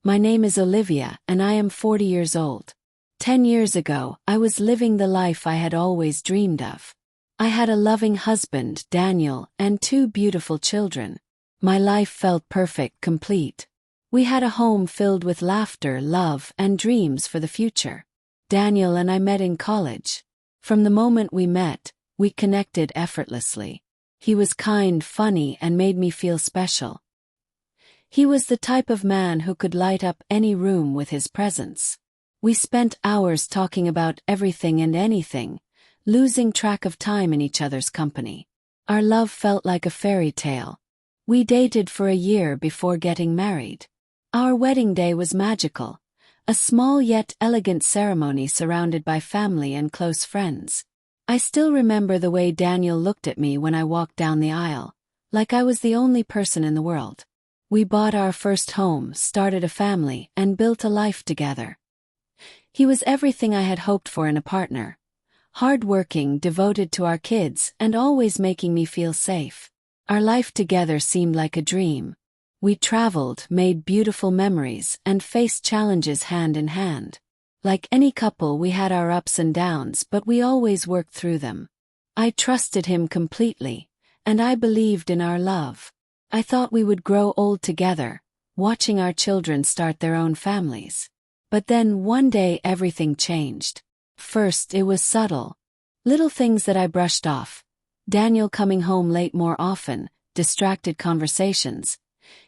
My name is Olivia, and I am 40 years old. 10 years ago, I was living the life I had always dreamed of. I had a loving husband, Daniel, and 2 beautiful children. My life felt perfect, complete. We had a home filled with laughter, love, and dreams for the future. Daniel and I met in college. From the moment we met, we connected effortlessly. He was kind, funny, and made me feel special. He was the type of man who could light up any room with his presence. We spent hours talking about everything and anything, losing track of time in each other's company. Our love felt like a fairy tale. We dated for a year before getting married. Our wedding day was magical, a small yet elegant ceremony surrounded by family and close friends. I still remember the way Daniel looked at me when I walked down the aisle, like I was the only person in the world. We bought our first home, started a family, and built a life together. He was everything I had hoped for in a partner. Hardworking, devoted to our kids, and always making me feel safe. Our life together seemed like a dream. We traveled, made beautiful memories, and faced challenges hand in hand. Like any couple, we had our ups and downs, but we always worked through them. I trusted him completely, and I believed in our love. I thought we would grow old together, watching our children start their own families. But then one day everything changed. First, it was subtle. Little things that I brushed off. Daniel coming home late more often, distracted conversations.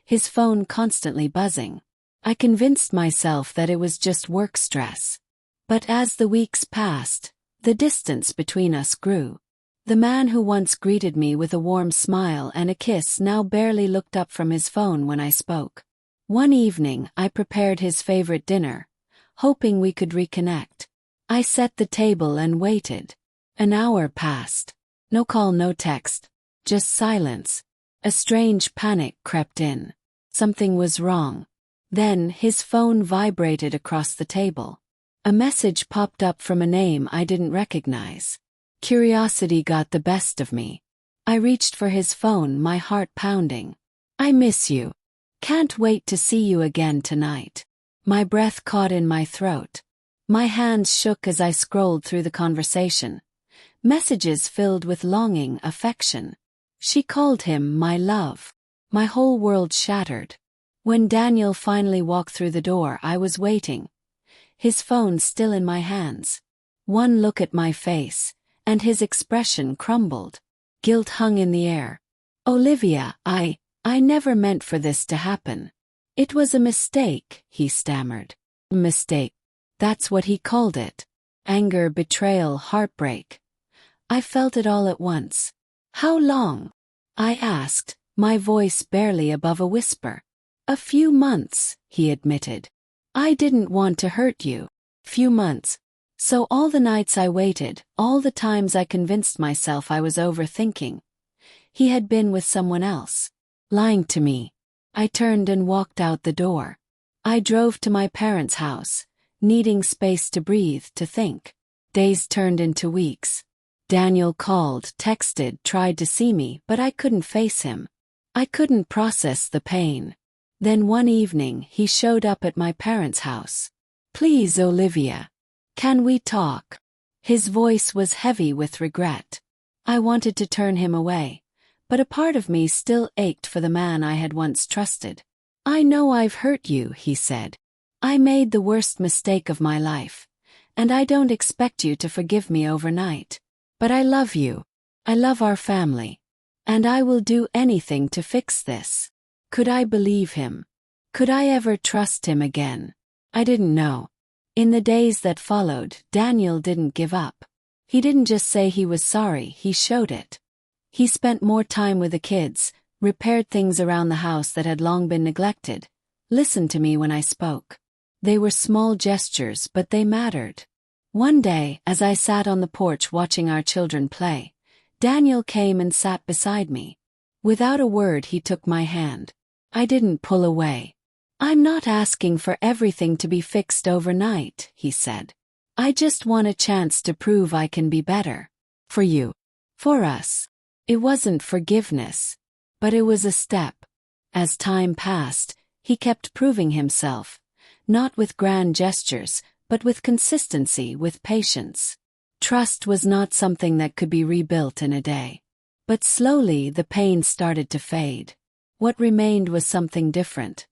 His phone constantly buzzing. I convinced myself that it was just work stress. But as the weeks passed, the distance between us grew. The man who once greeted me with a warm smile and a kiss now barely looked up from his phone when I spoke. One evening, I prepared his favorite dinner, hoping we could reconnect. I set the table and waited. An hour passed. No call, no text. Just silence. A strange panic crept in. Something was wrong. Then his phone vibrated across the table. A message popped up from a name I didn't recognize. Curiosity got the best of me. I reached for his phone, my heart pounding. "I miss you. Can't wait to see you again tonight." My breath caught in my throat. My hands shook as I scrolled through the conversation. Messages filled with longing, affection. She called him my love. My whole world shattered. When Daniel finally walked through the door, I was waiting. His phone still in my hands. One look at my face, and his expression crumbled. Guilt hung in the air. "Olivia, I never meant for this to happen. It was a mistake," he stammered. "Mistake." That's what he called it. Anger, betrayal, heartbreak. I felt it all at once. "How long?" I asked, my voice barely above a whisper. "A few months," he admitted. "I didn't want to hurt you." Few months. So all the nights I waited, all the times I convinced myself I was overthinking. He had been with someone else. Lying to me. I turned and walked out the door. I drove to my parents' house, needing space to breathe, to think. Days turned into weeks. Daniel called, texted, tried to see me, but I couldn't face him. I couldn't process the pain. Then one evening, he showed up at my parents' house. "Please, Olivia. Can we talk?" His voice was heavy with regret. I wanted to turn him away, but a part of me still ached for the man I had once trusted. "I know I've hurt you," he said. "I made the worst mistake of my life, and I don't expect you to forgive me overnight. But I love you. I love our family. And I will do anything to fix this." Could I believe him? Could I ever trust him again? I didn't know. In the days that followed, Daniel didn't give up. He didn't just say he was sorry, he showed it. He spent more time with the kids, repaired things around the house that had long been neglected, listened to me when I spoke. They were small gestures, but they mattered. One day, as I sat on the porch watching our children play, Daniel came and sat beside me. Without a word, he took my hand. I didn't pull away. "I'm not asking for everything to be fixed overnight," he said. "I just want a chance to prove I can be better. For you. For us." It wasn't forgiveness, but it was a step. As time passed, he kept proving himself, not with grand gestures, but with consistency, with patience. Trust was not something that could be rebuilt in a day. But slowly the pain started to fade. What remained was something different.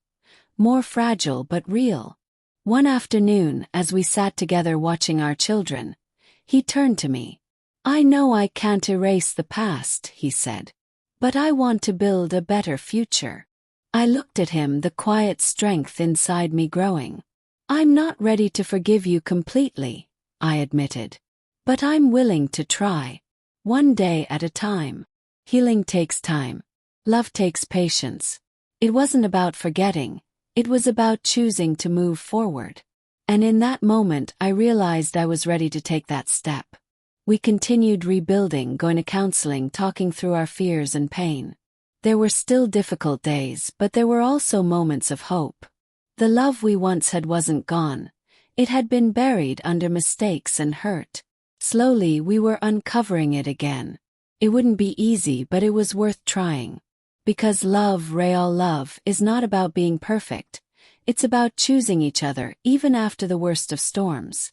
More fragile but real. One afternoon, as we sat together watching our children, he turned to me. "I know I can't erase the past," he said. "But I want to build a better future." I looked at him, the quiet strength inside me growing. "I'm not ready to forgive you completely," I admitted. "But I'm willing to try. One day at a time. Healing takes time. Love takes patience." It wasn't about forgetting. It was about choosing to move forward. And in that moment I realized I was ready to take that step. We continued rebuilding, going to counseling, talking through our fears and pain. There were still difficult days, but there were also moments of hope. The love we once had wasn't gone. It had been buried under mistakes and hurt. Slowly we were uncovering it again. It wouldn't be easy, but it was worth trying. Because love, real love, is not about being perfect. It's about choosing each other even after the worst of storms.